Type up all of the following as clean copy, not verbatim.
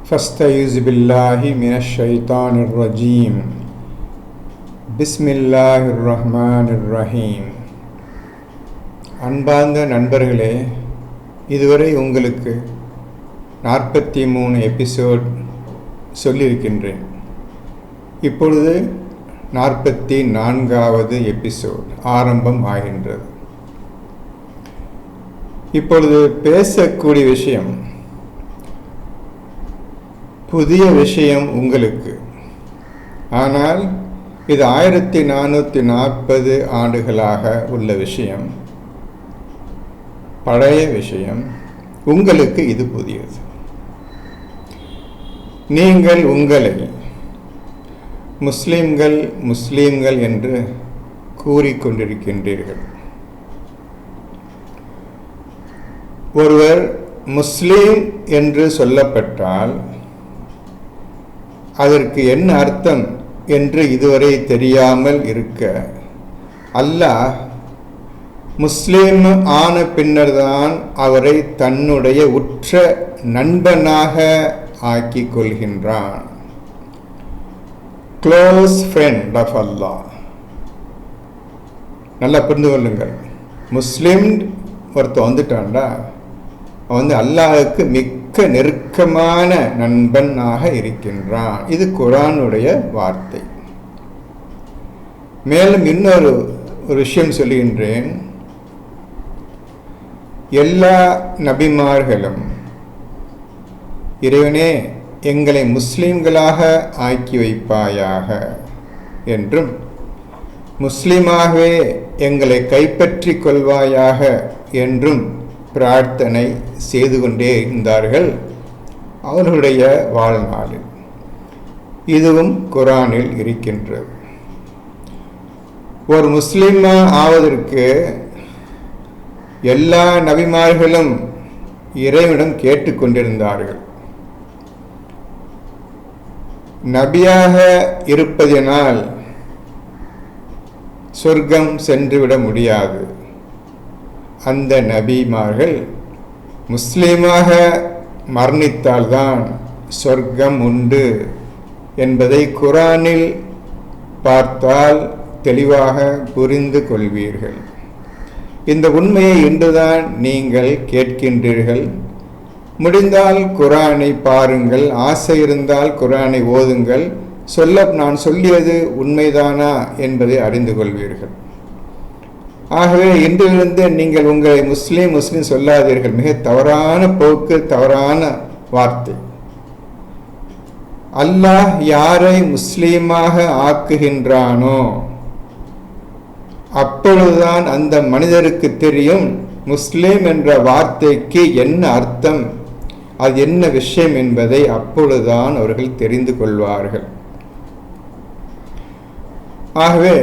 فاستعيذ بالله من الشيطان الرجيم بسم الله الرحمن الرحيم. அன்பார்ந்த நண்பர்களே, இதுவரை உங்களுக்கு 43 எபிசோட் சொல்லியிருக்கின்றேன். இப்பொழுது 44வது எபிசோட் ஆரம்பம் ஆகின்றது. இப்பொழுது பேசக்கூடிய விஷயம் புதிய விஷயம் உங்களுக்கு, ஆனால் இது 1440 ஆண்டுகளாக உள்ள விஷயம், பழைய விஷயம். உங்களுக்கு இது புதியது. நீங்கள் உங்களை முஸ்லிம்கள் என்று கூறிக்கொண்டிருக்கின்றீர்கள். ஒருவர் முஸ்லிம் என்று சொல்லப்பட்டால் அதற்கு என்ன அர்த்தம் என்று இதுவரை தெரியாமல் இருக்க, அல்லாஹ் முஸ்லிம் ஆன பின்னர்தான் அவரை தன்னுடைய உற்ற நண்பனாக ஆக்கிக் கொள்கின்றான். க்ளோஸ் ஃப்ரெண்ட் ஆஃப் அல்லாஹ். நல்லா புரிந்து கொள்ளுங்கள். முஸ்லிம் ஒருத்தர் வந்துட்டான்டா, அவன் அல்லாஹுக்கு மிக்க நெருக்கமான நண்பனாக இருக்கின்றான். இது குர்ஆனுடைய வார்த்தை. மேலும் இன்னொரு விஷயம் சொல்லுகின்றேன். எல்லா நபிமார்களும் இறைவனே எங்களை முஸ்லிம்களாக ஆக்கி வைப்பாயாக என்றும், முஸ்லிமாகவே எங்களை கைப்பற்றி கொள்வாயாக என்றும் பிரார்த்தனை செய்து கொண்டே இருந்தார்கள் அவர்களுடைய வாழ்நாளில். இதுவும் குர்ஆனில் இருக்கின்றது. ஒரு முஸ்லிமா ஆவதற்கு எல்லா நபிமார்களும் இறைவனிடம் கேட்டுக்கொண்டிருந்தார்கள். நபியாக இருப்பதினால் சொர்க்கம் சென்றுவிட முடியாது. அந்த நபிமார்கள் முஸ்லிமாக மரணித்தால்தான் சொர்க்கம் உண்டு என்பதை குர்ஆனில் பார்த்தால் தெளிவாக புரிந்து கொள்வீர்கள். இந்த உண்மையை இன்றுதான் நீங்கள் கேட்கின்றீர்கள். முடிந்தால் குர்ஆனை பாருங்கள், ஆசை இருந்தால் குர்ஆனை ஓதுங்கள். நான் சொல்லியது உண்மைதானா என்பதை அறிந்து கொள்வீர்கள். ஆகவே இன்றிலிருந்து நீங்கள் உங்களை முஸ்லீம் சொல்லாதீர்கள். மிக தவறான போக்கு, தவறான வார்த்தை. அல்லாஹ் யாரை முஸ்லீமாக ஆக்குகின்றானோ அப்பொழுதுதான் அந்த மனிதருக்கு தெரியும் முஸ்லீம் என்ற வார்த்தைக்கு என்ன அர்த்தம், அது என்ன விஷயம் என்பதை அப்பொழுதுதான் அவர்கள் தெரிந்து கொள்வார்கள். ஆகவே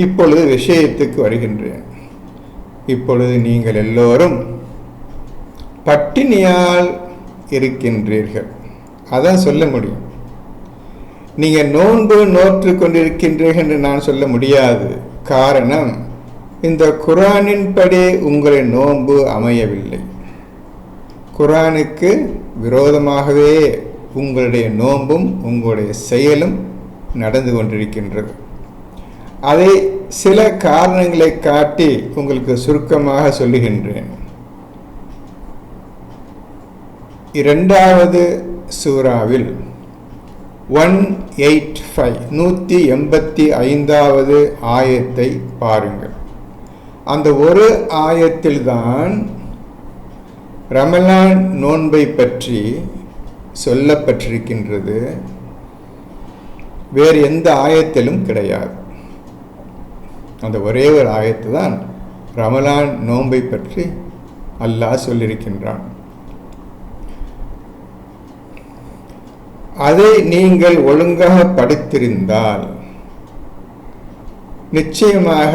இப்பொழுது விஷயத்துக்கு வருகின்றேன். இப்பொழுது நீங்கள் எல்லோரும் பட்டினியால் இருக்கின்றீர்கள். அதான் சொல்ல முடியும். நீங்கள் நோன்பு நோற்று கொண்டிருக்கின்றீர்கள் என்று நான் சொல்ல முடியாது. காரணம், இந்த குர்ஆனின்படி உங்களுடைய நோன்பு அமையவில்லை. குர்ஆனுக்கு விரோதமாகவே உங்களுடைய நோன்பும் உங்களுடைய செயலும் நடந்து கொண்டிருக்கின்றது. அதை சில காரணங்களை காட்டி உங்களுக்கு சுருக்கமாக சொல்லுகின்றேன். 2வது சூராவில் 185வது ஆயத்தை பாருங்கள். அந்த ஒரு ஆயத்தில்தான் ரமலான் நோன்பை பற்றி சொல்லப்பட்டிருக்கின்றது. வேறு எந்த ஆயத்திலும் கிடையாது. அந்த ஒரே ஒரு ஆயத்து தான் ரமலான் நோன்பை பற்றி அல்லாஹ் சொல்லியிருக்கின்றான். அதை நீங்கள் ஒழுங்காக படித்திருந்தால் நிச்சயமாக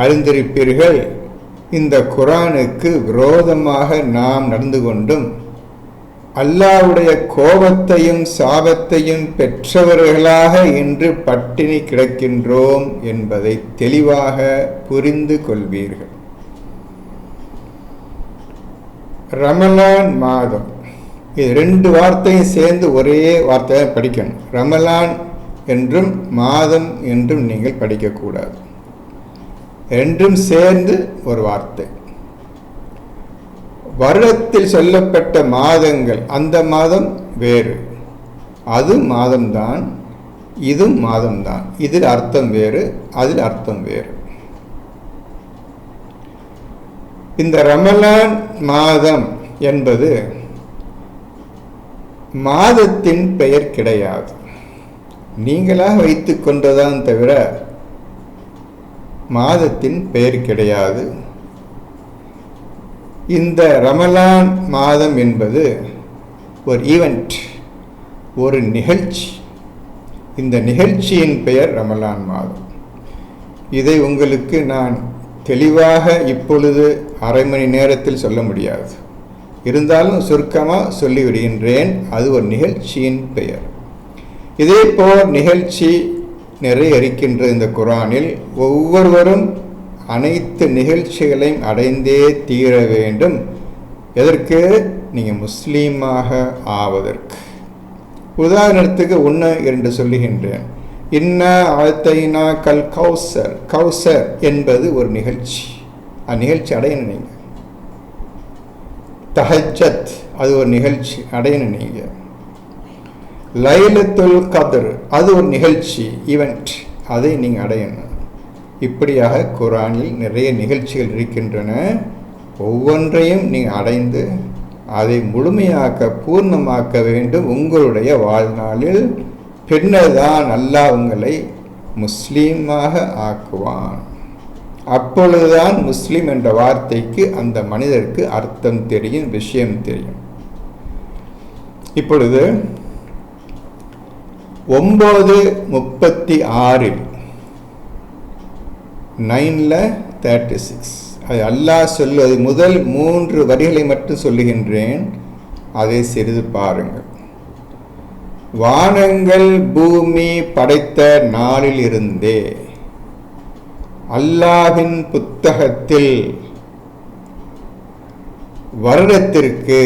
அறிந்திருப்பீர்கள், இந்த குர்ஆனுக்கு விரோதமாக நாம் நடந்து கொண்டும் அல்லாஹ்வுடைய கோபத்தையும் சாபத்தையும் பெற்றவர்களாக இன்று பட்டினி கிடக்கின்றோம் என்பதை தெளிவாக புரிந்து கொள்வீர்கள். ரமலான் மாதம் இது ரெண்டு வார்த்தையும் சேர்ந்து ஒரே வார்த்தையை படிக்கணும். ரமலான் என்றும் மாதம் என்றும் நீங்கள் படிக்கக்கூடாது. ரெண்டும் சேர்ந்து ஒரு வார்த்தை. வருடத்தில் சொல்லப்பட்ட மாதங்கள், அந்த மாதம் வேறு, அது மாதம்தான், இதுவும் மாதம்தான். இதில் அர்த்தம் வேறு, அதில் அர்த்தம் வேறு. இந்த ரமலான் மாதம் என்பது மாதத்தின் பெயர் கிடையாது, நீங்களாக வைத்து கொண்டதான் தவிர மாதத்தின் பெயர் கிடையாது. இந்த ரமலான் மாதம் என்பது ஒரு ஈவெண்ட், ஒரு நிகழ்ச்சி. இந்த நிகழ்ச்சியின் பெயர் ரமலான் மாதம். இதை உங்களுக்கு நான் தெளிவாக இப்பொழுது அரை மணி நேரத்தில் சொல்ல முடியாது, இருந்தாலும் சுருக்கமாக சொல்லிவிடுகின்றேன். அது ஒரு நிகழ்ச்சியின் பெயர். இதே போல் நிகழ்ச்சி நிறைய இருக்கின்ற இந்த குர்ஆனில் ஒவ்வொருவரும் அனைத்து நிகழ்ச்சிகளையும் அடைந்தே தீர வேண்டும். எதற்கு? நீங்கள் முஸ்லீமாக ஆவதற்கு. உதாரணத்துக்கு 1, 2 சொல்லுகின்றேன். இன்னா ஆத்தைனா கல் கௌசர். கௌசர் என்பது ஒரு நிகழ்ச்சி. அந்த நிகழ்ச்சி அடையணும் நீங்கள். தஹஜ்ஜத் அது ஒரு நிகழ்ச்சி, அடையணும் நீங்கள். லைலத்துல் கத்ர் அது ஒரு நிகழ்ச்சி, ஈவெண்ட், அதை நீங்கள் அடையணும். இப்படியாக குர்ஆனில் நிறைய நிகழ்ச்சிகள் இருக்கின்றன. ஒவ்வொன்றையும் நீங்கள் அடைந்து அதை முழுமையாக்க, பூர்ணமாக்க வேண்டும் உங்களுடைய வாழ்நாளில். பின்னர் தான் அல்லாஹ் உங்களை முஸ்லீமாக ஆக்குவான். அப்பொழுதுதான் முஸ்லீம் என்ற வார்த்தைக்கு அந்த மனிதருக்கு அர்த்தம் தெரியும், விஷயம் தெரியும். இப்பொழுது 9:36 9:36 அது அல்லாஹ் சொல்லுவது. முதல் 3 வரிகளை மட்டும் சொல்லுகின்றேன், அதை சிறிது பாருங்கள். வானங்கள் பூமி படைத்த நாளில் இருந்தே அல்லாஹ்வின் புத்தகத்தில் வருடத்திற்கு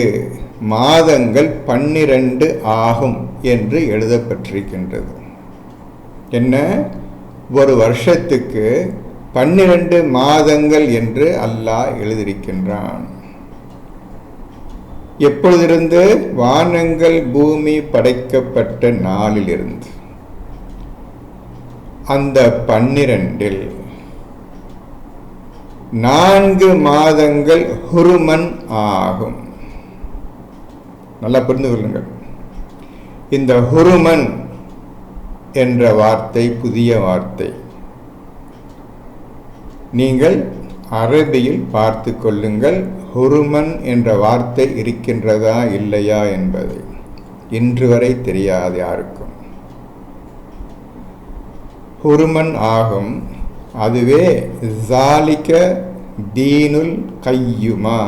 மாதங்கள் 12 ஆகும் என்று எழுதப்பட்டிருக்கின்றது. என்ன? ஒரு வருஷத்துக்கு 12 மாதங்கள் என்று அல்லாஹ் எழுதியிருக்கின்றான். எப்பொழுதிருந்து? வானங்கள் பூமி படைக்கப்பட்ட நாளிலிருந்து. அந்த 12இல் 4 மாதங்கள் ஹுருமன் ஆகும். நல்லா புரிந்து கொள்ளுங்கள். இந்த ஹுருமன் என்ற வார்த்தை புதிய வார்த்தை. நீங்கள் அரபியில் பார்த்து கொள்ளுங்கள், ஹுருமன் என்ற வார்த்தை இருக்கின்றதா இல்லையா என்பதை. இன்று வரை தெரியாது யாருக்கும். ஹுருமன் ஆகும். அதுவே ஜாலிக தீனுல் கையுமா,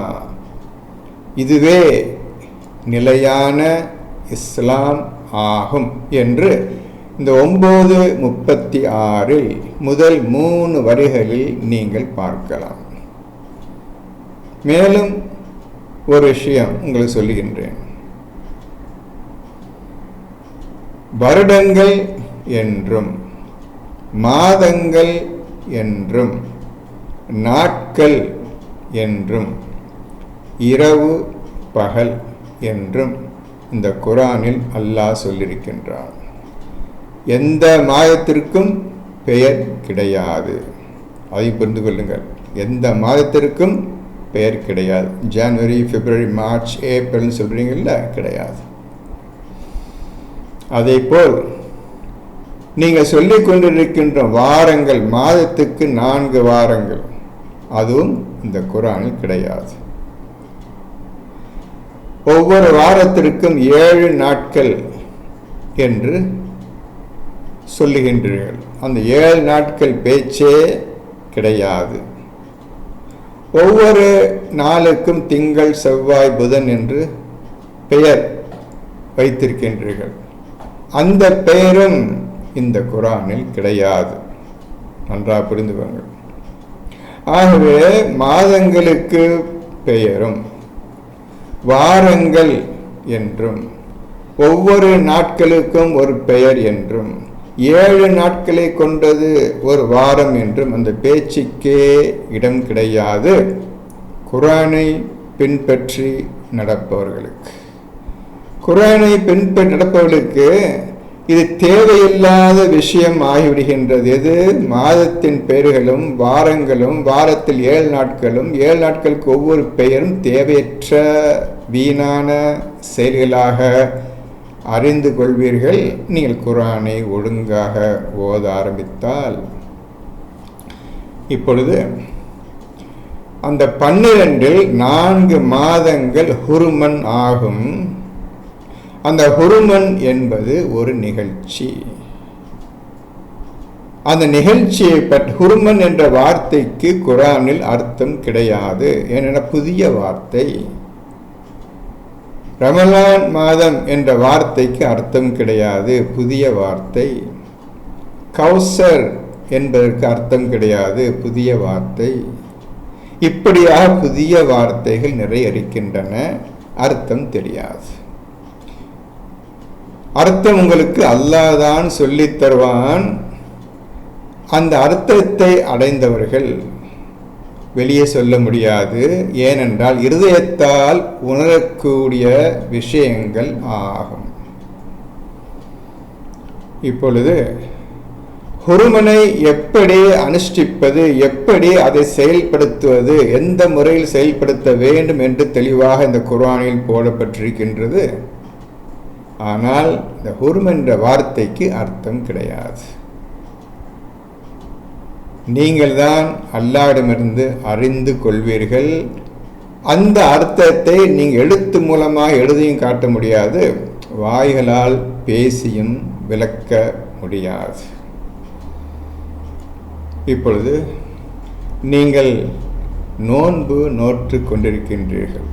இதுவே நிலையான இஸ்லாம் ஆகும் என்று இந்த 9:36 முதல் 3 வரிகளில் நீங்கள் பார்க்கலாம். மேலும் ஒரு விஷயம் உங்களுக்கு சொல்லுகின்றேன். வருடங்கள் என்றும் மாதங்கள் என்றும் நாட்கள் என்றும் இரவு பகல் என்றும் இந்த குர்ஆனில் அல்லாஹ் சொல்லியிருக்கின்றான். எந்த மாதத்திற்கும் பெயர் கிடையாது, அதை புரிந்து கொள்ளுங்கள். எந்த மாதத்திற்கும் பெயர் கிடையாது. ஜனவரி, பிப்ரவரி, மார்ச், ஏப்ரல்னு சொல்கிறீங்கல்ல, கிடையாது. அதே போல் நீங்கள் சொல்லிக் கொண்டிருக்கின்ற வாரங்கள், மாதத்துக்கு 4 வாரங்கள், அதுவும் இந்த குர்ஆனில் கிடையாது. ஒவ்வொரு வாரத்திற்கும் 7 நாட்கள் என்று சொல்லுகின்றீர்கள். அந்த 7 நாட்கள் பேச்சே கிடையாது. ஒவ்வொரு நாளுக்கும் திங்கள், செவ்வாய், புதன் என்று பெயர் வைத்திருக்கின்றீர்கள். அந்த பெயரும் இந்த குர்ஆனில் கிடையாது. நன்றாக புரிந்து கொள்ளுங்கள். ஆகவே மாதங்களுக்கு பெயரும் வாரங்கள் என்றும் ஒவ்வொரு நாட்களுக்கும் ஒரு பெயர் என்றும் 7 நாட்களை கொண்டது ஒரு வாரம் என்றும் அந்த பேச்சுக்கே இடம் கிடையாது குர்ஆனை பின்பற்றி நடப்பவர்களுக்கு. குர்ஆனை பின்பற்றி நடப்பவர்களுக்கு இது தேவையில்லாத விஷயம் ஆகிவிடுகின்றது. எது? மாதத்தின் பெயர்களும் வாரங்களும், வாரத்தில் 7 நாட்களும், 7 நாட்களுக்கு ஒவ்வொரு பெயரும் தேவையற்ற வீணான செயல்களாக அறிந்து கொள்வீர்கள் நீங்கள் குர்ஆனை ஒழுங்காக ஓத ஆரம்பித்தால். இப்பொழுது அந்த 12இல் 4 மாதங்கள் ஹுருமன் ஆகும். அந்த ஹுருமன் என்பது ஒரு நிகழ்ச்சி. அந்த நிகழ்ச்சியை பற்றி ஹுருமன் என்ற வார்த்தைக்கு குர்ஆனில் அர்த்தம் கிடையாது. ஏனென புதிய வார்த்தை. ரமலான் மாதம் என்ற வார்த்தைக்கு அர்த்தம் கிடையாது, புதிய வார்த்தை. கௌசர் என்பதற்கு அர்த்தம் கிடையாது, புதிய வார்த்தை. இப்படியாக புதிய வார்த்தைகள் நிறைய இருக்கின்றன, அர்த்தம் தெரியாது. அர்த்தம் உங்களுக்கு அல்லாஹ் தான் சொல்லித் தருவான். அந்த அர்த்தத்தை அடைந்தவர்கள் வெளியே சொல்ல முடியாது. ஏனென்றால் இருதயத்தால் உணரக்கூடிய விஷயங்கள் ஆகும். இப்பொழுது ஹுருமனை எப்படி அனுஷ்டிப்பது, எப்படி அதை செயல்படுத்துவது, எந்த முறையில் செயல்படுத்த வேண்டும் என்று தெளிவாக இந்த குர்ஆனில் போடப்பட்டிருக்கின்றது. ஆனால் இந்த ஹுரும் என்ற வார்த்தைக்கு அர்த்தம் கிடையாது. நீங்கள் தான் அல்லாஹ்விடமிருந்து அறிந்து கொள்வீர்கள். அந்த அர்த்தத்தை நீங்கள் எழுத்து மூலமாக எழுதியும் காட்ட முடியாது, வாய்களால் பேசியும் விளக்க முடியாது. இப்பொழுது நீங்கள் நோன்பு நோற்று கொண்டிருக்கின்றீர்கள்.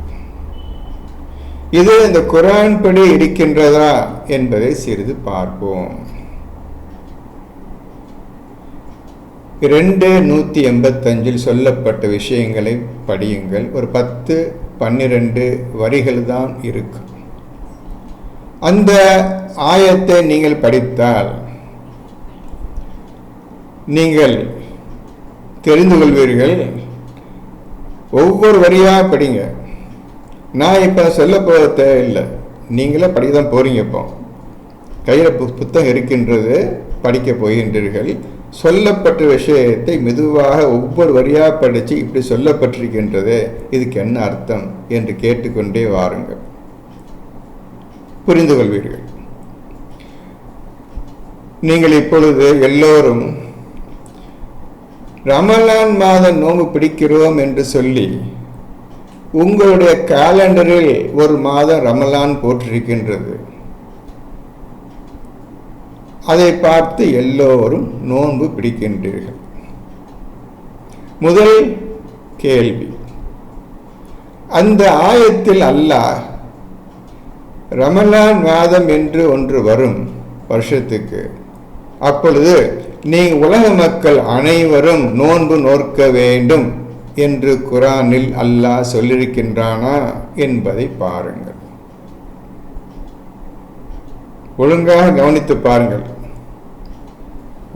இது இந்த குர்ஆன் படி இருக்கின்றதா என்பதை சிறிது பார்ப்போம். 2:185 சொல்லப்பட்ட விஷயங்களை படியுங்கள். ஒரு 10-12 வரிகள் தான் இருக்கும். அந்த ஆயத்தை நீங்கள் படித்தால் நீங்கள் தெரிந்து கொள்வீர்கள். ஒவ்வொரு வரியாக படிங்க. நான் இப்போ சொல்ல போக தேவையில்லை, நீங்களே படிக்க தான் போகிறீங்க. இப்போ கையில் புத்தகம் இருக்கின்றது, படிக்க போகின்றீர்கள். சொல்லப்பட்ட விஷயத்தை மெதுவாக ஒவ்வொரு வரியாக படித்து இப்படி சொல்லப்பட்டிருக்கின்றது, இதுக்கு என்ன அர்த்தம் என்று கேட்டுக்கொண்டே வாருங்கள், புரிந்து கொள்வீர்கள். நீங்கள் இப்பொழுது எல்லோரும் ரமலான் மாதம் நோன்பு பிடிக்கிறோம் என்று சொல்லி உங்களுடைய காலண்டரில் ஒரு மாதம் ரமலான் போட்டிருக்கின்றது. அதை பார்த்து எல்லோரும் நோன்பு பிடிக்கின்றீர்கள். முதல் கேள்வி, அந்த ஆயத்தில் அல்லாஹ் ரமலான் மாதம் என்று ஒன்று வரும் வருஷத்துக்கு, அப்பொழுது நீங்கள் உலக மக்கள் அனைவரும் நோன்பு நோற்க வேண்டும் என்று குர்ஆனில் அல்லாஹ் சொல்லியிருக்கின்றானா என்பதை பாருங்கள். ஒழுங்காக கவனித்து பாருங்கள்.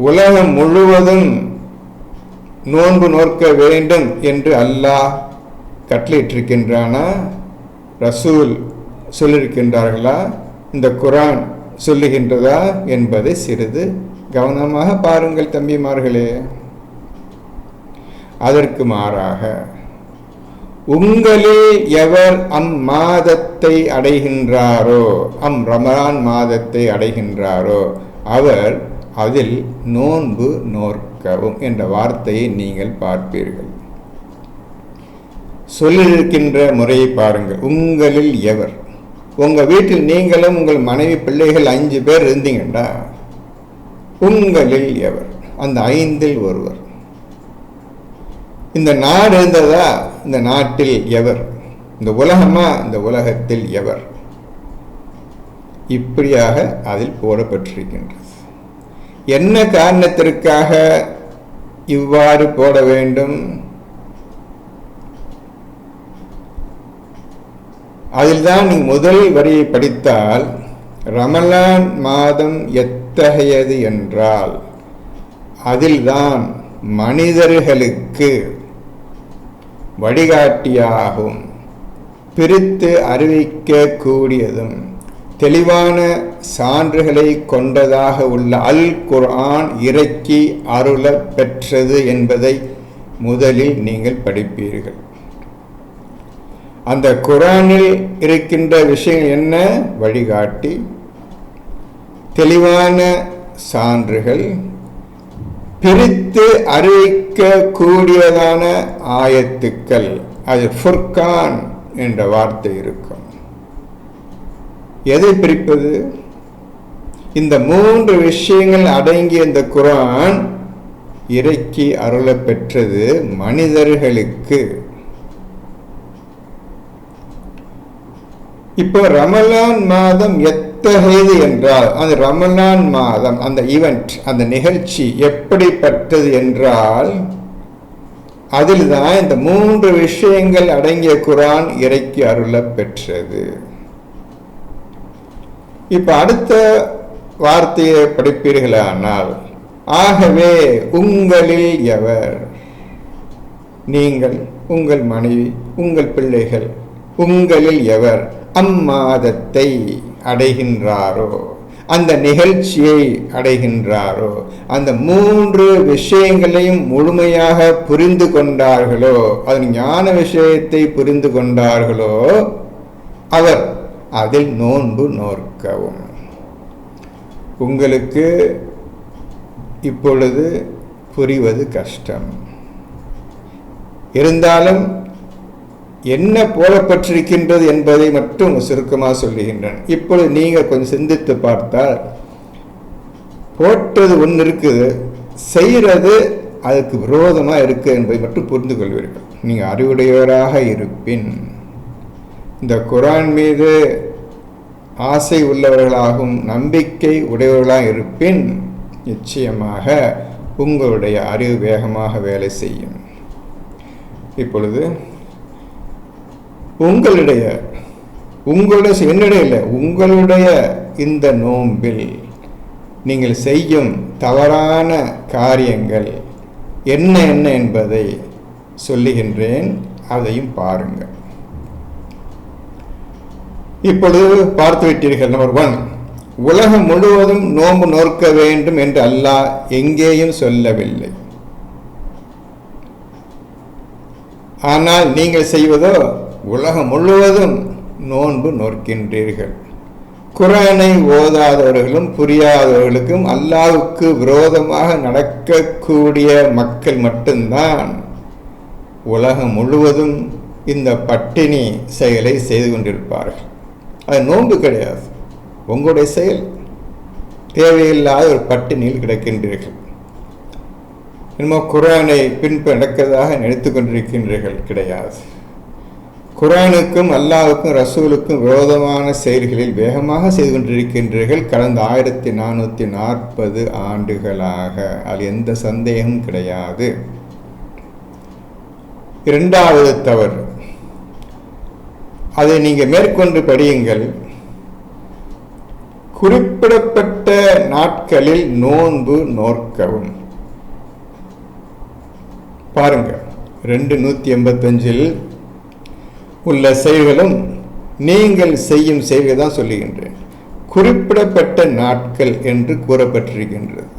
உலகம் முழுவதும் நோன்பு நோற்க வேண்டும் என்று அல்லாஹ் கட்டளையிட்டிருக்கின்றானா? ரசூல் சொல்லியிருக்கின்றார்களா? இந்த குர்ஆன் சொல்லுகின்றதா என்பதை சிறிது கவனமாக பாருங்கள் தம்பிமார்களே. அதற்கு மாறாக உங்களில் எவர் அம்மாதத்தை அடைகின்றாரோ, ரமலான் மாதத்தை அடைகின்றாரோ அவர் அதில் நோன்பு நோற்கவும் என்ற வார்த்தையை நீங்கள் பார்ப்பீர்கள். சொல்லியிருக்கின்ற முறையை பாருங்கள். உங்களில் எவர், உங்கள் வீட்டில் நீங்களும் உங்கள் மனைவி பிள்ளைகள் 5 பேர் இருந்தீங்கண்டா, உங்களில் எவர், அந்த 5இல் ஒருவர். இந்த நாடு இருந்ததா, இந்த நாட்டில் எவர், இந்த உலகமா, இந்த உலகத்தில் எவர், இப்படியாக அதில் போடப்பட்டிருக்கின்றது. என்ன காரணத்திற்காக இவ்வாறு போட வேண்டும்? அதில் தான் நீ முதல் வரியை படித்தால் ரமலான் மாதம் எத்தகையது என்றால் அதில்தான் மனிதர்களுக்கு வழிகாட்டியாகும், பிரித்து அறிவிக்க கூடியதும் தெளிவான சான்றுகளை கொண்டதாக உள்ள அல் குர்ஆன் இறக்கி அருள பெற்றது என்பதை முதலில் நீங்கள் படிப்பீர்கள். அந்த குர்ஆனில் இருக்கின்ற விஷயம் என்ன? வழிகாட்டி, தெளிவான சான்றுகள், பிரித்து அறிவிக்க கூடியதான ஆயத்துக்கள். அது ஃபுர்கான் என்ற வார்த்தை இருக்கும். எதை பிரிப்பது? இந்த 3 விஷயங்கள் அடங்கிய இந்த குர்ஆன் இறக்கி அருள பெற்றது மனிதர்களுக்கு. இப்போ ரமலான் மாதம் எத்தகையது என்றால், அந்த ரமலான் மாதம் அந்த ஈவெண்ட், அந்த நிகழ்ச்சி எப்படிப்பட்டது என்றால் அதில் தான் இந்த 3 விஷயங்கள் அடங்கிய குர்ஆன் இறக்கி அருள பெற்றது. இப்ப அடுத்த வார்த்தையை படிப்பீர்களானால், ஆகவே உங்களில் எவர், நீங்கள், உங்கள் மனைவி, உங்கள் பிள்ளைகள், உங்களில் எவர் அம்மாதத்தை அடைகின்றாரோ, அந்த நிகழ்ச்சியை அடைகின்றாரோ, அந்த 3 விஷயங்களையும் முழுமையாக புரிந்து கொண்டார்களோ, அதன் ஞான விஷயத்தை புரிந்து கொண்டார்களோ, அவர் அதில் நோன்பு நோற்கவும். உங்களுக்கு இப்பொழுது புரிவது கஷ்டம் இருந்தாலும் என்ன போடப்பட்டிருக்கின்றது என்பதை மட்டும் சுருக்கமாக சொல்லுகின்றன. இப்பொழுது நீங்கள் கொஞ்சம் சிந்தித்து பார்த்தால், போட்டது ஒன்று இருக்குது, செய்கிறது அதுக்கு விரோதமாக இருக்குது என்பதை மட்டும் புரிந்து கொள்வீர்கள். நீங்கள் அறிவுடையவராக இருப்பின், இந்த குர்ஆன் மீது ஆசை உள்ளவர்களாகவும் நம்பிக்கை உடையவர்களாக இருப்பின், நிச்சயமாக உங்களுடைய அறிவு வேகமாக வேலை செய்யும். இப்பொழுது உங்களுடைய என்னுடைய இல்லை, உங்களுடைய இந்த நோன்பில் நீங்கள் செய்யும் தவறான காரியங்கள் என்ன என்ன என்பதை சொல்லுகின்றேன், அதையும் பாருங்கள். இப்பொழுது பார்த்து விட்டீர்கள். நம்பர் 1, உலகம் முழுவதும் நோன்பு நோக்க வேண்டும் என்று அல்லாஹ் எங்கேயும் சொல்லவில்லை. ஆனால் நீங்கள் செய்வதோ உலகம் முழுவதும் நோன்பு நோக்கின்றீர்கள். குர்ஆனை ஓதாதவர்களும் புரியாதவர்களுக்கும் அல்லாஹ்வுக்கு விரோதமாக நடக்கக்கூடிய மக்கள் மட்டும்தான் உலகம் முழுவதும் இந்த பட்டினி செயலை செய்து கொண்டிருப்பார்கள். அது நோன்பு கிடையாது, உங்களுடைய செயல். தேவையில்லாத ஒரு பட்டினியில் கிடக்கின்றீர்கள். என்னமோ குர்ஆனை நடக்கிறதாக நினைத்து கொண்டிருக்கின்றீர்கள். கிடையாது. குர்ஆனுக்கும் அல்லாஹ்வுக்கும் ரசூலுக்கும் விரோதமான செயல்களில் வேகமாக செய்து கொண்டிருக்கின்றீர்கள் கடந்த 1440 ஆண்டுகளாக. அது எந்த சந்தேகமும் கிடையாது. 2வது தவறு, அதை நீங்கள் மேற்கொண்டு படியுங்கள். குறிப்பிடப்பட்ட நாட்களில் நோன்பு நோற்கவும். பாருங்க, 285 உள்ள செயல்களும் நீங்கள் செய்யும் செயல்கள் தான் சொல்லுகின்றேன். குறிப்பிடப்பட்ட நாட்கள் என்று கூறப்பட்டிருக்கின்றது.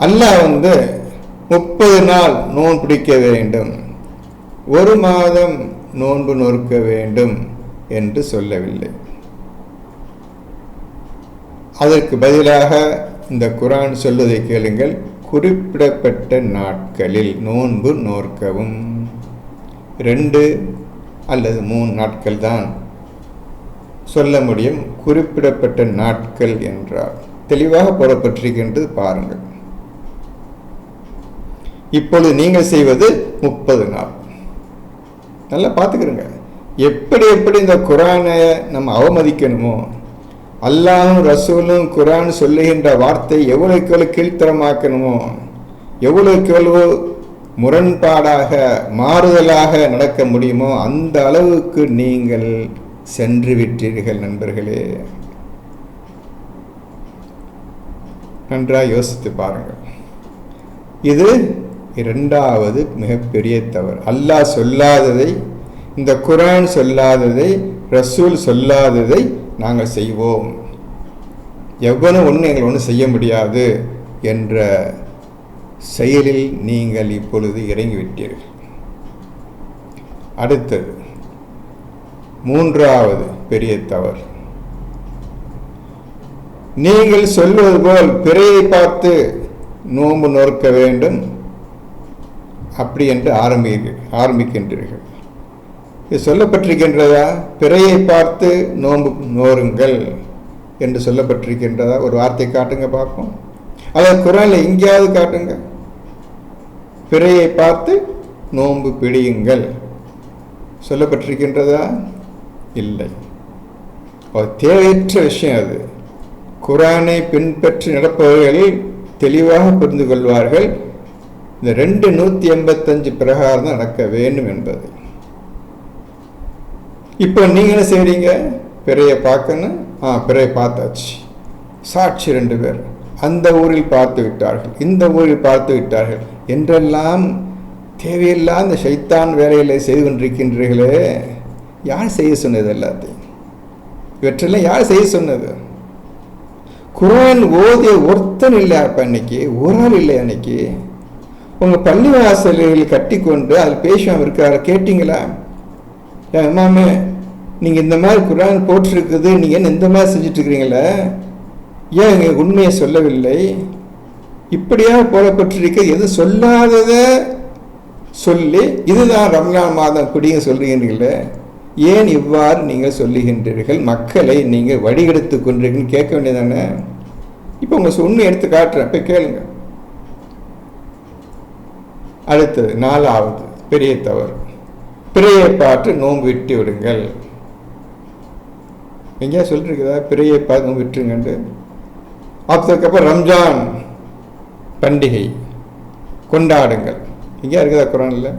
அல்லாஹ் 30 நாள் நோன்பு பிடிக்க வேண்டும், 1 மாதம் நோன்பு நோக்க வேண்டும் என்று சொல்லவில்லை. அதற்கு பதிலாக இந்த குர்ஆன் சொல்வதை கேளுங்கள். குறிப்பிடப்பட்ட நாட்களில் நோன்பு நோற்கவும். 2 அல்லது 3 நாட்கள் தான் சொல்ல முடியும். குறிப்பிடப்பட்ட நாட்கள் என்றால் தெளிவாக போடப்பட்டிருக்கின்றது, பாருங்கள். இப்பொழுது நீங்கள் செய்வது 30 நாள். நல்லா பார்த்துக்கிறங்க. எப்படி எப்படி இந்த குர்ஆனை நம்ம அவமதிக்கணுமோ, அல்லாஹும் ரசூலும் குர்ஆன் சொல்லுகின்ற வார்த்தை எவ்வளவுக்கு எவ்வளவு கீழ்த்தரமாக்கணுமோ, எவ்வளவுக்கு எவ்வளவு முரண்பாடாக மாறுதலாக நடக்க முடியுமோ அந்த அளவுக்கு நீங்கள் சென்று விட்டீர்கள் நண்பர்களே. நன்றாக யோசித்து பாருங்கள். இது இரண்டாவது மிகப்பெரிய தவறு. அல்லாஹ் சொல்லாததை, இந்த குர்ஆன் சொல்லாததை, ரசூல் சொல்லாததை நாங்கள் செய்வோம், எவ்வளவு ஒன்று எங்களை ஒன்றும் செய்ய முடியாது என்ற செயலில் நீங்கள் இப்பொழுது இறங்கிவிட்டீர்கள். அடுத்தது மூன்றாவது பெரிய தவறு. நீங்கள் சொல்வது போல் பிறையை பார்த்து நோன்பு நோக்க வேண்டும் அப்படி என்று ஆரம்பிக்கின்றீர்கள். இது சொல்லப்பட்டிருக்கின்றதா? பிறையை பார்த்து நோன்பு நோருங்கள் என்று சொல்லப்பட்டிருக்கின்றதா? ஒரு வார்த்தை காட்டுங்க பார்ப்போம். அதாவது குர்ஆனில் எங்கேயாவது காட்டுங்க, பிறையை பார்த்து நோன்பு பிடியுங்கள் சொல்லப்பட்டிருக்கின்றதா? இல்லை. ஒரு தேவையற்ற விஷயம் அது. குர்ஆனை பின்பற்றி நடப்பவர்கள் தெளிவாக புரிந்து கொள்வார்கள், இந்த 285 பிரகாரம் தான் நடக்க வேண்டும் என்பது. இப்போ நீங்கள் என்ன செய்றீங்க? பிறையை பார்க்கணும், பிறையை பார்த்தாச்சு, சாட்சி 2 பேர் அந்த ஊரில் பார்த்து விட்டார்கள், இந்த ஊரில் பார்த்து விட்டார்கள் என்றெல்லாம் தேவையில்லாத இந்த ஷைத்தான் வேலைகளை செய்து கொண்டிருக்கின்றீர்களே. யார் செய்ய சொன்னது? எல்லாத்தையும் இவற்றெல்லாம் யார் செய்ய சொன்னது? குர்ஆன் ஓதிய ஒருத்தன் இல்லை அப்போ, அன்னைக்கு ஒரு ஆள் இல்லை. அன்னைக்கு உங்கள் பள்ளிவாசல்கள் கட்டி கொண்டு அதில் பேசாமல் இருக்கார கேட்டிங்களா? இமாமே, நீங்கள் இந்த மாதிரி குர்ஆன் போட்டிருக்குது, நீங்கள் என்ன இந்த மாதிரி செஞ்சிட்ருக்கிறீங்களே, ஏன் எங்களுக்கு உண்மையை சொல்லவில்லை? இப்படியாக போடப்பட்டிருக்க எது சொல்லாததை சொல்லி இதுதான் ரம்ஜான் மாதம் குடிங்க சொல்கிறீங்களே, ஏன் இவ்வாறு நீங்கள் சொல்லுகின்றீர்கள்? மக்களை நீங்கள் வழிகெடுத்து கொண்டிருக்கீங்கன்னு கேட்க வேண்டியதானே? இப்போ உங்கள் உண்மை எடுத்து காட்டுறேன், போய் கேளுங்க. அடுத்தது நாலாவது பெரிய தவறு, பிறையை பார்த்து நோன்பு விட்டு விடுங்கள். எங்கேயா சொல்லிருக்குதா பிறையை பார்த்து நோன்பு விட்டுருங்கண்டு? அதுக்கப்புறம் ரம்ஜான் பண்டிகை கொண்டாடுங்கள், எங்கேயா இருக்குதா குர்ஆன்ல?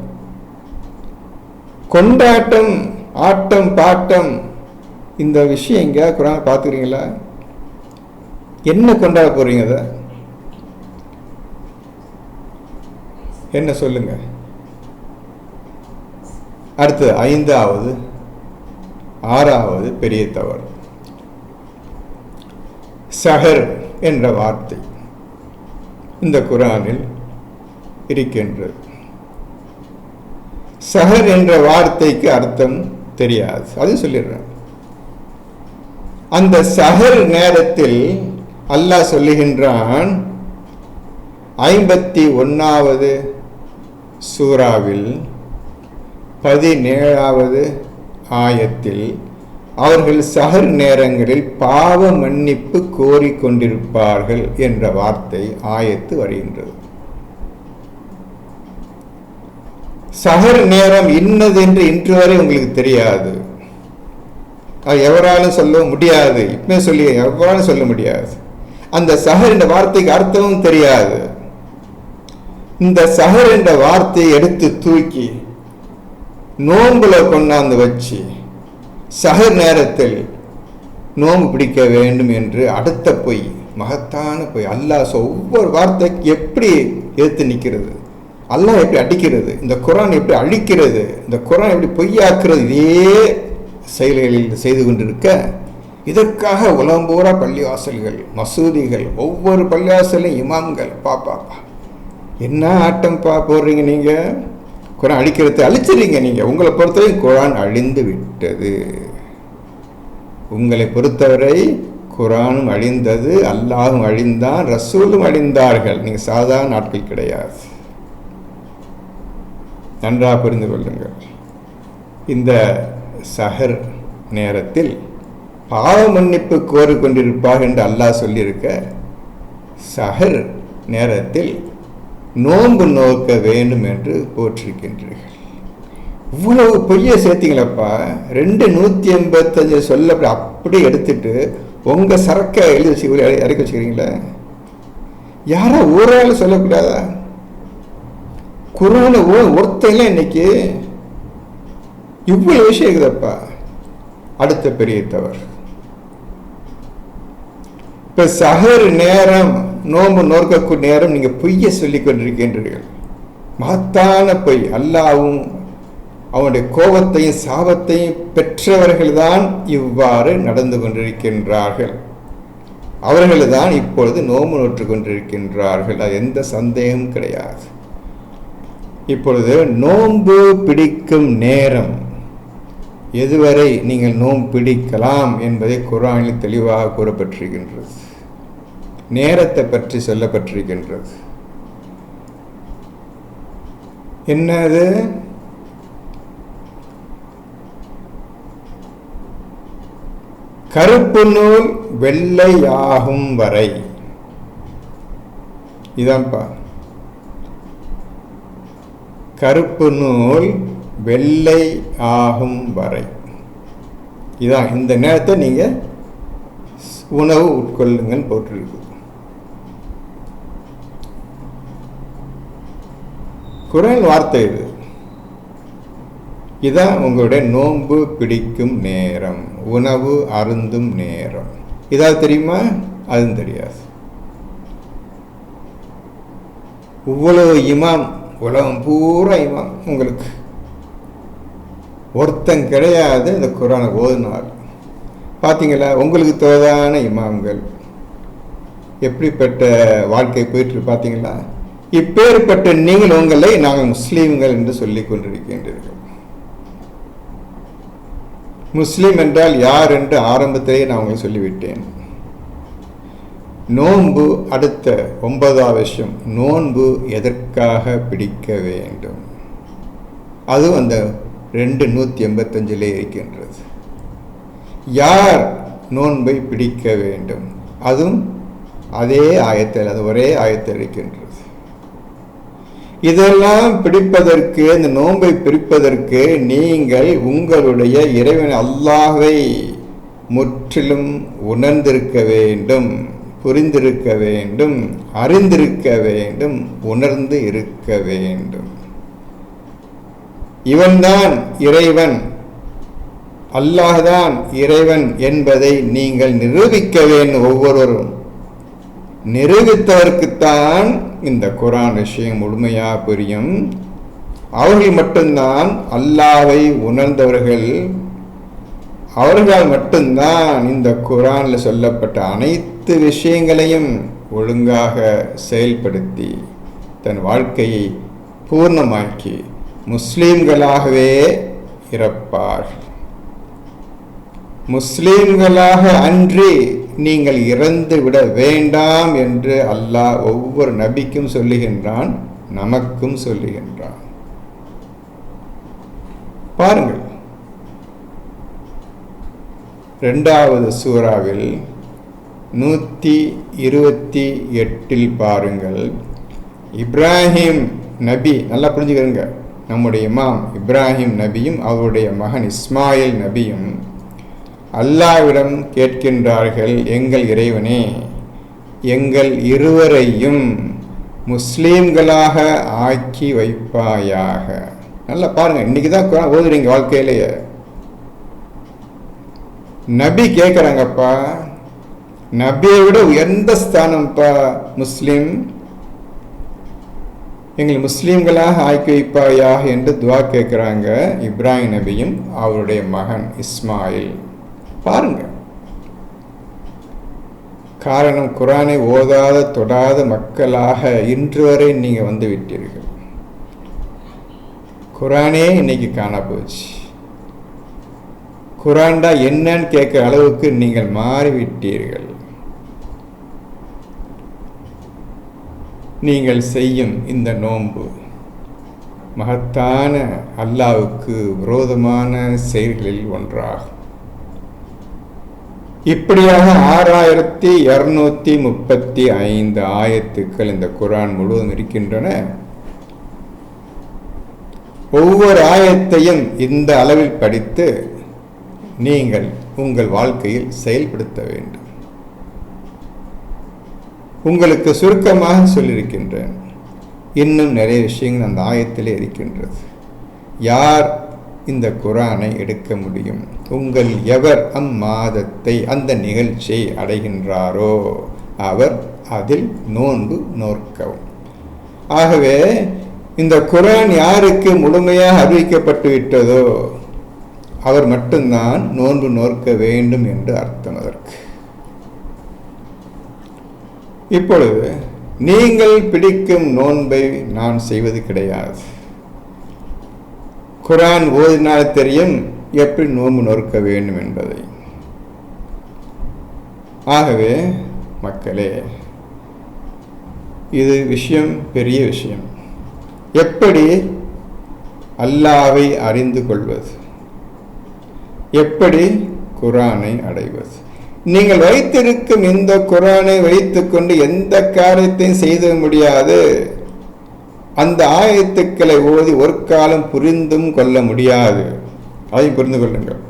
கொண்டாட்டம், ஆட்டம் பாட்டம், இந்த விஷயம் எங்கேயா குர்ஆன் பார்த்துக்கிறீங்களா? என்ன கொண்டாட போறீங்க? அதை என்ன சொல்லுங்க. அடுத்து ஐந்தாவது ஆறாவது பெரிய தவறு, சஹர் என்ற வார்த்தை இந்த குர்ஆனில் இருக்கின்றது. சஹர் என்ற வார்த்தைக்கு அர்த்தம் தெரியாது, அது சொல்லிடுறேன். அந்த சஹர் நேரத்தில் அல்லாஹ் சொல்லுகின்றான், 51வது சூராவில் 17வது ஆயத்தில் அவர்கள் சஹர் நேரங்களில் பாவ மன்னிப்பு கோரிக்கொண்டிருப்பார்கள் என்ற வார்த்தை ஆயத்து வருகின்றது. சஹர் நேரம் இன்னது என்று இன்று வரை உங்களுக்கு தெரியாது, அது எவராலும் சொல்ல முடியாது. இப்பவே சொல்லி எவராலும் சொல்ல முடியாது. அந்த சஹர் என்ற வார்த்தைக்கு அர்த்தமும் தெரியாது. இந்த சஹர் என்ற வார்த்தையை எடுத்து தூக்கி நோன்புல கொண்டாந்து வச்சு சஹர் நேரத்தில் நோன்பு பிடிக்க வேண்டும் என்று அடுத்த பொய், மகத்தான பொய். அல்லாஹ் ஒவ்வொரு வார்த்தைக்கு எப்படி எதிர்த்து நிற்கிறது, அல்லாஹ் எப்படி அடிக்கிறது, இந்த குர்ஆன் எப்படி அழிக்கிறது, இந்த குர்ஆன் எப்படி பொய்யாக்குறது, இதே செயல்களில் செய்து கொண்டிருக்க, இதற்காக உலம்பூரா பள்ளிவாசல்கள், மசூதிகள், ஒவ்வொரு பள்ளிவாசலையும் இமாம்கள் பாப்பாப்பா என்ன ஆட்டம் போடுறீங்க நீங்கள்? குர்ஆன் அழிக்கிறத அழிச்சிடுறீங்க நீங்கள். உங்களை பொறுத்தவரை குர்ஆன் அழிந்து விட்டது. உங்களை பொறுத்தவரை குர்ஆனும் அழிந்தது, அல்லாஹும் அழிந்தான், ரசூலும் அழிந்தார்கள். நீங்கள் சாதாரண நாட்கள் கிடையாது. நன்றாக புரிந்து கொள்ளுங்கள். இந்த சஹர் நேரத்தில் பாவ மன்னிப்பு கோரிக்கொண்டிருப்பார் என்று அல்லாஹ் சொல்லியிருக்க, சஹர் நேரத்தில் நோன்பு நோக்க வேண்டும் என்று போற்றிருக்கின்றீர்கள். இவ்வளவு பொய்யை சேர்த்தீங்களப்பா. 285 சொல்ல அப்படி எடுத்துட்டு உங்க சரக்கை இறக்கி வச்சுக்கிறீங்களே. யாரா ஒரு ஆள் சொல்லக்கூடாதா? குரான ஒருத்தையில இன்னைக்கு இவ்வளவு விஷயம் இருக்குதப்பா. அடுத்த பெரிய தவறு, இப்ப சஹர் நேரம், நோம்பு நோக்கக்கூடிய நேரம் நீங்க பொய்ய சொல்லிக் கொண்டிருக்கின்றீர்கள். மகத்தான பொய். அல்லாஹ்வும் அவனுடைய கோபத்தையும் சாபத்தையும் பெற்றவர்கள் தான் இவ்வாறு நடந்து கொண்டிருக்கின்றார்கள். அவர்கள் தான் இப்பொழுது நோம்பு நோற்று கொண்டிருக்கின்றார்கள். அது எந்த சந்தேகம் கிடையாது. இப்பொழுது நோன்பு பிடிக்கும் நேரம் எதுவரை நீங்கள் நோன்பு பிடிக்கலாம் என்பதை குர்ஆனில் தெளிவாக கூறப்பட்டிருக்கின்றது. நேரத்தை பற்றி சொல்லப்பட்டிருக்கின்றது. என்னது? கருப்பு நூல் வெள்ளையாகும் வரை. இதான்ப்பா, கருப்பு நூல் வெள்ளை ஆகும் வரை. இதான் இந்த நேரத்தை நீங்க உணவு உட்கொள்ளுங்கள் போட்டிருக்கு. குர்ஆன் வார்த்தை இது. இதான் உங்களுடைய நோன்பு பிடிக்கும் நேரம், உணவு அருந்தும் நேரம். இதாவது தெரியுமா? அதுவும் தெரியாது. இவ்வளவு இமாம், உலகம் பூரா இமாம், உங்களுக்கு ஒருத்தன் கிடையாது இந்த குர்ஆனை ஓதுனார். பார்த்தீங்களா? உங்களுக்கு தோதான இமாம்கள் எப்படிப்பட்ட வாழ்க்கை போயிட்டு பார்த்தீங்களா? இப்பேற்பட்ட நீங்கள் உங்களை நாங்கள் முஸ்லீம்கள் என்று சொல்லிக் கொண்டிருக்கின்றீர்கள். முஸ்லீம் என்றால் யார் என்று ஆரம்பத்திலேயே நான் உங்களுக்கு சொல்லிவிட்டேன். நோன்பு அடுத்த 9வது விஷயம். நோன்பு எதற்காக பிடிக்க வேண்டும்? அதுவும் அந்த 285 இருக்கின்றது. யார் நோன்பை பிடிக்க வேண்டும்? அதுவும் அதே ஆயத்தில், அது ஒரே ஆயத்தில் இருக்கின்றது. இதெல்லாம் பிடிப்பதற்கு, இந்த நோன்பை பிடிப்பதற்கு நீங்கள் உங்களுடைய இறைவன் அல்லாஹ்வை முற்றிலும் உணர்ந்திருக்க வேண்டும், புரிந்திருக்க வேண்டும், அறிந்திருக்க வேண்டும், உணர்ந்து இருக்க வேண்டும். இவன்தான் இறைவன், அல்லாஹ்தான் இறைவன் என்பதை நீங்கள் நிரூபிக்க வேண்டும். ஒவ்வொருவரும் நிரூபித்தவர்க்குத்தான் இந்த குர்ஆன் விஷயம் முழுமையாக புரியும். அவர்கள் மட்டும்தான் அல்லாஹ்வை உணர்ந்தவர்கள். அவர்களால் மட்டும்தான் இந்த குர்ஆனில் சொல்லப்பட்ட அனைத்து விஷயங்களையும் ஒழுங்காக செயல்படுத்தி தன் வாழ்க்கையை பூர்ணமாக்கி முஸ்லீம்களாகவே இறப்பார்கள். முஸ்லீம்களாக அன்றி நீங்கள் இறந்து விட வேண்டாம் என்று அல்லாஹ் ஒவ்வொரு நபிக்கும் சொல்லுகின்றான், நமக்கும் சொல்லுகின்றான். பாருங்கள், 2வது சூராவில் 128 பாருங்கள். இப்ராஹிம் நபி, நல்லா புரிஞ்சுக்கிறங்க, நம்முடைய இமாம் இப்ராஹிம் நபியும் அவருடைய மகன் இஸ்மாயில் நபியும் அல்லாஹ்விடம் கேட்கின்றார்கள், எங்கள் இறைவனே, எங்கள் இருவரையும் முஸ்லீம்களாக ஆக்கி வைப்பாயாக. நல்லா பாருங்க, இன்னைக்கு தான் குர்ஆன் ஓதுறீங்க வாழ்க்கையிலேயே. நபி கேட்குறாங்கப்பா, நபியை விட உயர்ந்த ஸ்தானம்ப்பா முஸ்லீம், எங்களை முஸ்லீம்களாக ஆக்கி வைப்பாயாக என்று துவா கேட்குறாங்க இப்ராஹிம் நபியும் அவருடைய மகன் இஸ்மாயில். பாருங்க, காரணம் குர்ஆனை ஓதாத தொடாத மக்களாக இன்று வரை நீங்க வந்து விட்டீர்கள். குர்ஆனே இன்னைக்கு காண போச்சு. குர்ஆன்டா என்னன்னு கேட்கிற அளவுக்கு நீங்கள் மாறிவிட்டீர்கள். நீங்கள் செய்யும் இந்த நோன்பு மகத்தான அல்லாஹ்வுக்கு விரோதமான செயல்களில் ஒன்றாகும். இப்படியாக 6235 ஆயத்துக்கள் இந்த குர்ஆன் முழுவதும் இருக்கின்றன. ஒவ்வொரு ஆயத்தையும் இந்த அளவில் படித்து நீங்கள் உங்கள் வாழ்க்கையில் செயல்படுத்த வேண்டும். உங்களுக்கு சுருக்கமாக சொல்லியிருக்கின்றேன். இன்னும் நிறைய விஷயங்கள் அந்த ஆயத்திலே இருக்கின்றது. யார் இந்த குரானை எடுக்க முடியும்? உங்கள் எவர் அம்மாதத்தை அந்த நிகழ்ச்சியை அடைகின்றாரோ அவர் அதில் நோன்பு நோற்கவும். ஆகவே இந்த குரான் யாருக்கு முழுமையாக அறிவிக்கப்பட்டு விட்டதோ அவர் மட்டும்தான் நோன்பு நோற்க வேண்டும் என்று அர்த்தம் அதற்கு. இப்பொழுது நீங்கள் பிடிக்கும் நோன்பை நான் செய்வது கிடையாது. குரான் ஓதினால் தெரியும் எப்படி நோன்பு நோற்க வேண்டும் என்பதை. ஆகவே மக்களே, இது விஷயம் பெரிய விஷயம். எப்படி அல்லாஹ்வை அறிந்து கொள்வது, எப்படி குரானை அடைவது? நீங்கள் வைத்திருக்கும் இந்த குரானை வைத்துக்கொண்டு எந்த காரியத்தையும் செய்த முடியாது. அந்த ஆயத்துக்களை ஓதி ஒரு காலம் புரிந்தும் கொள்ள முடியாது. அதை புரிந்து கொள்ளுங்கள்.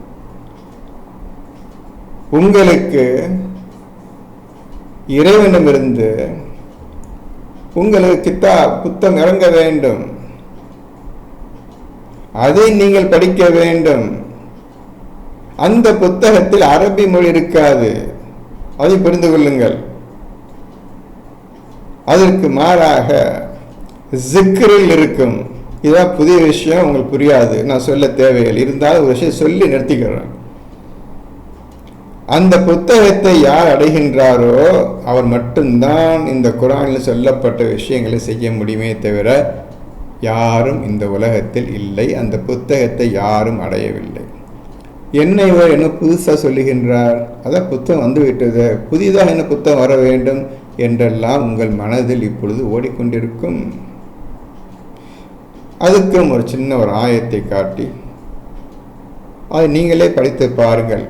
உங்களுக்கு இறைவனிடமிருந்து உங்களுக்கு புத்தகம் இறங்க வேண்டும், அதை நீங்கள் படிக்க வேண்டும். அந்த புத்தகத்தில் அரபி மொழி இருக்காது, அதை புரிந்து கொள்ளுங்கள். அதற்கு மாறாக ஜிக்ரில் இருக்கும். இதான் புதிய விஷயம், உங்களுக்கு புரியாது, நான் சொல்ல தேவையில்லை. இருந்தாலும் ஒரு விஷயம் சொல்லி நிறுத்திக்கிறேன். அந்த புத்தகத்தை யார் அடைகின்றாரோ அவர் மட்டும்தான் இந்த குரானில் சொல்லப்பட்ட விஷயங்களை செய்ய முடியுமே தவிர யாரும் இந்த உலகத்தில் இல்லை. அந்த புத்தகத்தை யாரும் அடையவில்லை. என்ன இவர் என்ன புதுசாக சொல்லுகின்றார்? அதான் புத்தகம் வந்து விட்டது, புதிதாக என்ன புத்தகம் வர வேண்டும் என்றெல்லாம் உங்கள் மனதில் இப்பொழுது ஓடிக்கொண்டிருக்கும். அதுக்கும் ஒரு சின்ன ஒரு ஆயத்தை காட்டி அதை நீங்களே படித்து பாருங்கள்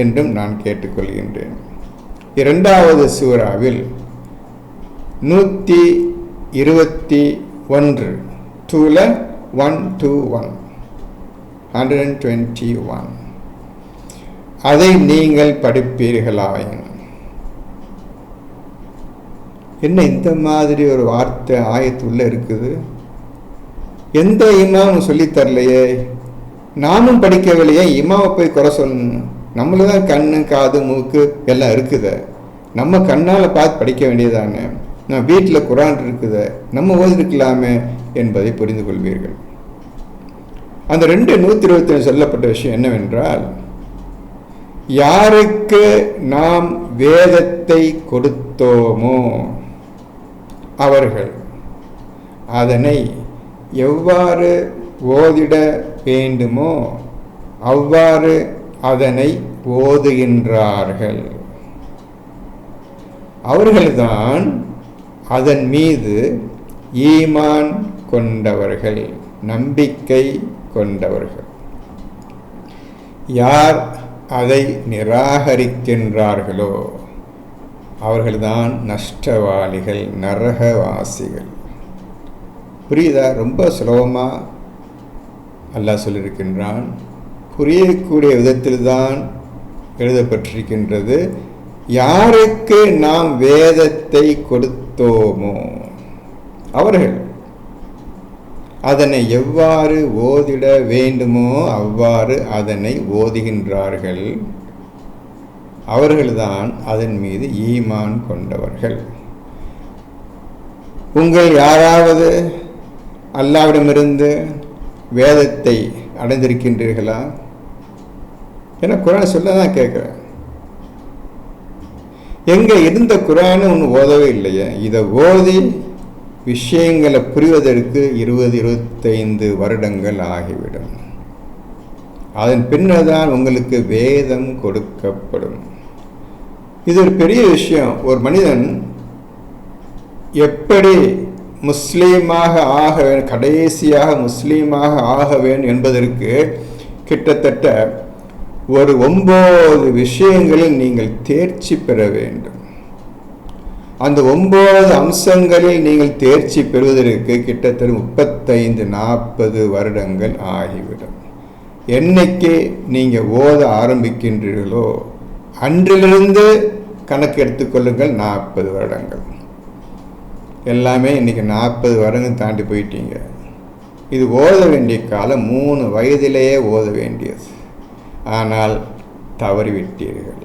என்றும் நான் கேட்டுக்கொள்கின்றேன். 2வது சூராவில் 121 121 அதை நீங்கள் படிப்பீர்களாயின். என்ன இந்த மாதிரி ஒரு வார்த்தை ஆயத்துள்ள இருக்குது? எந்த இமாமும் சொல்லித்தரலையே, நாமும் படிக்கவில்லையே, இமாவை போய் குறை சொல்லணும்? நம்மளதான் கண்ணு காது மூக்கு எல்லாம் இருக்குது, நம்ம கண்ணால் பார்த்து படிக்க வேண்டியதானே. நான் வீட்டில் குரான் இருக்குது, நம்ம ஓதிருக்கலாமே என்பதை புரிந்து கொள்வீர்கள். அந்த 127 சொல்லப்பட்ட விஷயம் என்னவென்றால், யாருக்கு நாம் வேதத்தை கொடுத்தோமோ அவர்கள் அதனை எவ்வாறு ஓதிட வேண்டுமோ அவ்வாறு அதனை ஓதுகின்றார்கள். அவர்கள்தான் அதன் மீது ஈமான் கொண்டவர்கள், நம்பிக்கை கொண்டவர்கள். யார் அதை நிராகரிக்கின்றார்களோ அவர்கள்தான் நஷ்டவாளிகள், நரகவாசிகள். புரியுதா? ரொம்ப சுலபமாக அல்லாஹ் சொல்லியிருக்கின்றான். புரியக்கூடிய விதத்தில் தான் எழுதப்பட்டிருக்கின்றது. யாருக்கு நாம் வேதத்தை கொடுத்தோமோ அவர்கள் அதனை எவ்வாறு ஓதிட வேண்டுமோ அவ்வாறு அதனை ஓதுகின்றார்கள். அவர்கள்தான் அதன் மீது ஈமான் கொண்டவர்கள். உங்கள் யாராவது அல்லாஹ்விடமிருந்து வேதத்தை அடைந்திருக்கின்றீர்களா? ஏன்னா குரான் சொல்ல தான் கேட்குறேன். எங்கே இருந்த குரான் ஒன்று ஓதவே இல்லையே. இதை ஓதி விஷயங்களை புரிவதற்கு 20-25 வருடங்கள் ஆகிவிடும். அதன் பின்னர் தான் உங்களுக்கு வேதம் கொடுக்கப்படும். இது ஒரு பெரிய விஷயம். ஒரு மனிதன் எப்படி முஸ்லீமாக ஆக வேண்டும், கடைசியாக முஸ்லீமாக ஆக வேண்டும் என்பதற்கு கிட்டத்தட்ட ஒரு 9 விஷயங்களில் நீங்கள் தேர்ச்சி பெற வேண்டும். அந்த 9 அம்சங்களில் நீங்கள் தேர்ச்சி பெறுவதற்கு கிட்டத்தட்ட 35-40 வருடங்கள் ஆகிவிடும். என்னைக்கு நீங்கள் ஓத ஆரம்பிக்கின்றீர்களோ அன்றிலிருந்து கணக்கு எடுத்துக்கொள்ளுங்கள், 40 வருடங்கள். எல்லாமே இன்றைக்கி 40 வருடம் தாண்டி போயிட்டீங்க. இது ஓத வேண்டிய காலம் 3 வயதிலேயே ஓத வேண்டியது. ஆனால் தவறிவிட்டீர்கள்.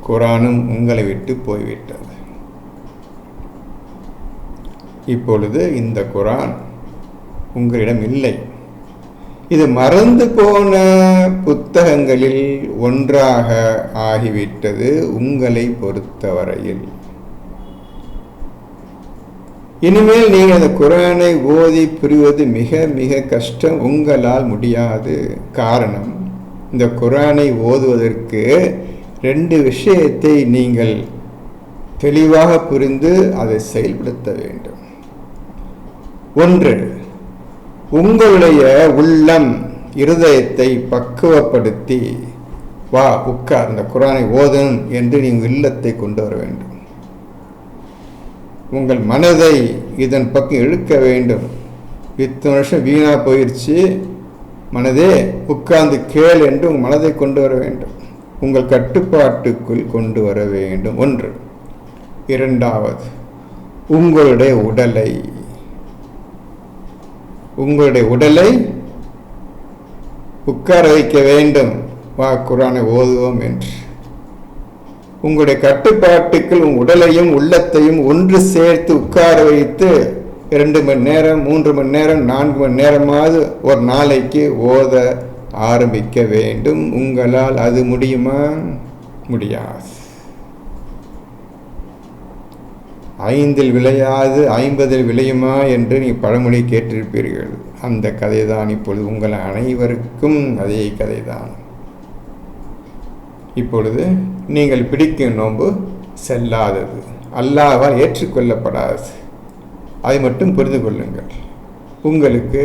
குர்ஆனும் உங்களை விட்டு போய்விட்டது. இப்பொழுது இந்த குர்ஆன் உங்களிடம் இல்லை. இது மறந்து போன புத்தகங்களில் ஒன்றாக ஆகிவிட்டது உங்களை பொறுத்தவரையில். இனிமேல் நீங்கள் அந்த குர்ஆனை ஓதி புரிவது மிக மிக கஷ்டம், உங்களால் முடியாது. காரணம், இந்த குர்ஆனை ஓதுவதற்கு 2 விஷயத்தை நீங்கள் தெளிவாக புரிந்து அதை செயல்படுத்த வேண்டும். ஒன்று, உங்களுடைய உள்ளம் இருதயத்தை பக்குவப்படுத்தி வா உட்கார் இந்த குர்ஆனை ஓதணும் என்று நீங்கள் இல்லத்தை கொண்டு வர வேண்டும். உங்கள் மனதை இதன் பக்கம் இழுக்க வேண்டும். இத்தனை வருஷம் வீணா போயிடுச்சு, மனதே உட்கார்ந்து கேள் என்று உங்கள் மனதை கொண்டு வர வேண்டும். உங்கள் கட்டுப்பாட்டுக்குள் கொண்டு வர வேண்டும். ஒன்று. இரண்டாவது, உங்களுடைய உடலை உட்கார வைக்க வேண்டும். வா குர்ஆனை ஓதுவோம் என்று உங்களுடைய கட்டுப்பாட்டுக்குள் உங்கள் உடலையும் உள்ளத்தையும் ஒன்று சேர்த்து உட்கார வைத்து 2 மணி நேரம் 3 மணி நேரம் 4 மணி நேரமாவது ஒரு நாளைக்கு ஓத ஆரம்பிக்க வேண்டும். உங்களால் அது முடியுமா? முடியாது. 5 விளையாது 50 விளையுமா என்று நீ பழமொழி கேட்டிருப்பீர்கள். அந்த கதை தான் இப்பொழுது உங்கள் அனைவருக்கும் அதே கதை தான். இப்பொழுது நீங்கள் பிடிக்கும் நோன்பு செல்லாதது, அல்லாஹ்வால் ஏற்றுக்கொள்ளப்படாது. அதை மட்டும் புரிந்து கொள்ளுங்கள். உங்களுக்கு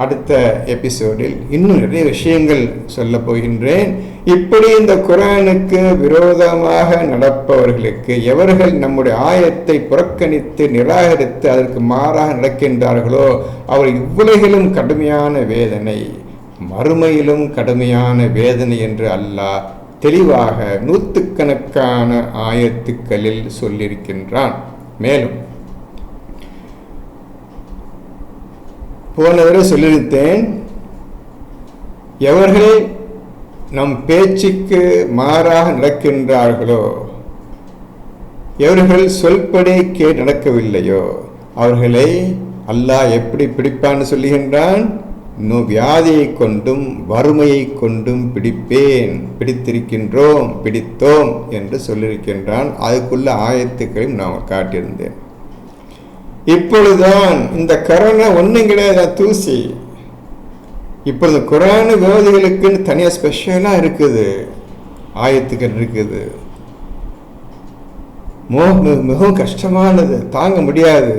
அடுத்த எபிசோடில் இன்னும் நிறைய விஷயங்கள் சொல்ல போகின்றேன். இப்படி இந்த குர்ஆனுக்கு விரோதமாக நடப்பவர்களுக்கு, எவர்கள் நம்முடைய ஆயத்தை புறக்கணித்து நிராகரித்து அதற்கு மாறாக நடக்கின்றார்களோ அவர் இவ்வுலகிலும் கடுமையான வேதனை, மறுமையிலும் கடுமையான வேதனை என்று அல்லாஹ் தெளிவாக 100கணக்கான ஆயத்துக்களில் சொல்லியிருக்கின்றான். மேலும் போன தடவை சொல்லியிருந்தேன், எவர்கள் நம் பேச்சுக்கு மாறாக நடக்கின்றார்களோ, எவர்கள் சொல்படி நடக்கவில்லையோ அவர்களை அல்லாஹ் எப்படி பிடிப்பான்னு சொல்லுகின்றான்? வியாதியை கொண்டும் வறுமையை கொண்டும் பிடித்தோம் என்று சொல்லியிருக்கின்றான். அதுக்குள்ள ஆயத்துக்களையும் நான் காட்டியிருந்தேன். இப்பொழுதுதான் இந்த கரோனா ஒன்றும் கிடையாது, தூசி. இப்பொழுது குர்ஆன் விரோதிகளுக்குன்னு தனியாக ஸ்பெஷலாக இருக்குது, ஆயத்துக்கள் இருக்குது. மிகவும் கஷ்டமானது, தாங்க முடியாது.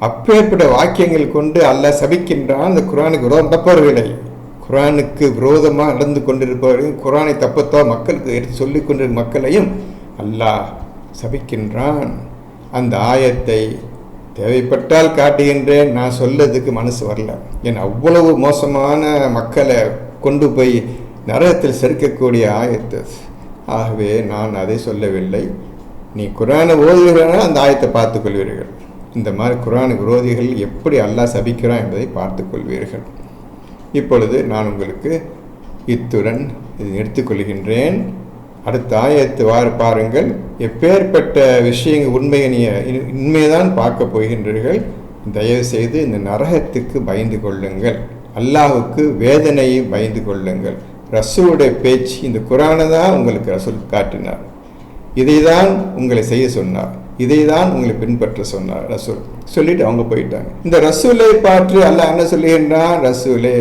அப்பேற்பட்ட வாக்கியங்கள் கொண்டு அல்லாஹ் சபிக்கின்றான் அந்த குர்ஆனுக்கு விரோதம் நடப்பவர்களை, குர்ஆனுக்கு விரோதமாக நடந்து கொண்டிருப்பவர்களையும் குர்ஆனை தப்பத்தோ மக்களுக்கு எடுத்து சொல்லிக் கொண்டிருக்கும் மக்களையும் அல்லாஹ் சபிக்கின்றான். அந்த ஆயத்தை தேவைப்பட்டால் காட்டுகின்றேன். நான் சொல்லதுக்கு மனசு வரல. ஏன் அவ்வளவு மோசமான மக்களை கொண்டு போய் நரகத்தில் செருக்கக்கூடிய ஆயத்து. ஆகவே நான் அதை சொல்லவில்லை. நீ குர்ஆனை ஓதுகிறனா அந்த ஆயத்தை பார்த்துக் கொள்வீர்கள். இந்த மாதிரி குர்ஆன் விரோதிகள் எப்படி அல்லாஹ் சபிக்கிறான் என்பதை பார்த்து கொள்வீர்கள். இப்பொழுது நான் உங்களுக்கு இத்துடன் இதை எடுத்துக்கொள்கின்றேன். அடுத்த ஆயத்து பாருங்கள். எப்பேற்பட்ட விஷயங்கள் உண்மைதான் பார்க்க போகின்றீர்கள். தயவு செய்து இந்த நரகத்துக்கு பயந்து கொள்ளுங்கள், அல்லாஹ்வுக்கு வேதனையை பயந்து கொள்ளுங்கள். ரசூலுடைய பேச்சு, இந்த குர்ஆனை தான் உங்களுக்கு ரசூல் காட்டினார், இதை தான் உங்களை செய்ய சொன்னார், இதை தான் உங்களை பின்பற்ற சொன்னார் ரசூல். சொல்லிட்டு அவங்க போயிட்டாங்க. இந்த ரசூலை பார்த்து அல்லாஹ் என்ன சொல்லுகின்றான்? ரசூலே,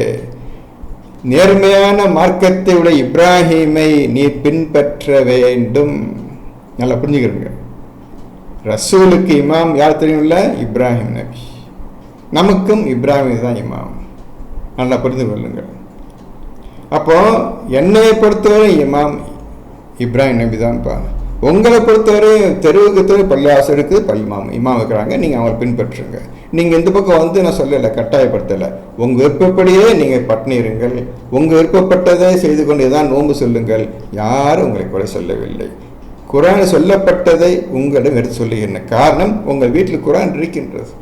நேர்மையான மார்க்கத்தை உடைய இப்ராஹீமை நீ பின்பற்ற வேண்டும். நல்லா புரிஞ்சுக்கிறீங்க. ரசூலுக்கு இமாம் யார் தெரியும்ல? இப்ராஹிம் நபி. நமக்கும் இப்ராஹிம் தான் இமாம். நல்லா புரிந்து கொள்ளுங்கள். அப்போ என்னை பொறுத்தவரை இமாம் இப்ராஹிம் நபி தான்ப்பா. உங்களை பொறுத்தவரை தெருவுக்கு பள்ளிவாசல் இருக்குது, இமாம் இருக்கிறாங்க, நீங்கள் அவங்களை பின்பற்றுங்க. நீங்கள் இந்த பக்கம் நான் சொல்லலை, கட்டாயப்படுத்தலை. உங்கள் விருப்பப்படியே நீங்கள் பட்டினிருங்கள், உங்கள் விருப்பப்பட்டதை செய்து கொண்டு தான் நோன்பு சொல்லுங்கள். யாரும் உங்களை கூட சொல்லவில்லை. குர்ஆனில் சொல்லப்பட்டதை உங்களிடம் எடுத்து சொல்லுகிறேன். காரணம், உங்கள் வீட்டில் குர்ஆன் இருக்கின்றது,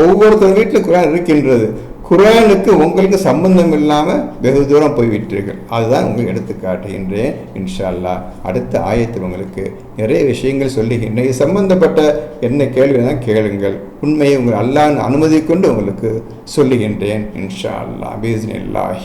ஒவ்வொருத்தர் வீட்டில் குர்ஆன் இருக்கின்றது. குர்ஆனுக்கு உங்களுக்கு சம்பந்தம் இல்லாமல் வெகு தூரம் போய்விட்டீர்கள். அதுதான் உங்களுக்கு எடுத்து காட்டுகின்றேன். இன்ஷா அல்லாஹ் அடுத்த ஆயத்தில் உங்களுக்கு நிறைய விஷயங்கள் சொல்லுகின்றேன். இது சம்பந்தப்பட்ட என்ன கேள்வி தான் கேளுங்கள். உண்மையை உங்கள் அல்லாஹ்வின் அனுமதி கொண்டு உங்களுக்கு சொல்லுகின்றேன். இன்ஷா அல்லாஹ் பிஇஸ்னில்லாஹ்.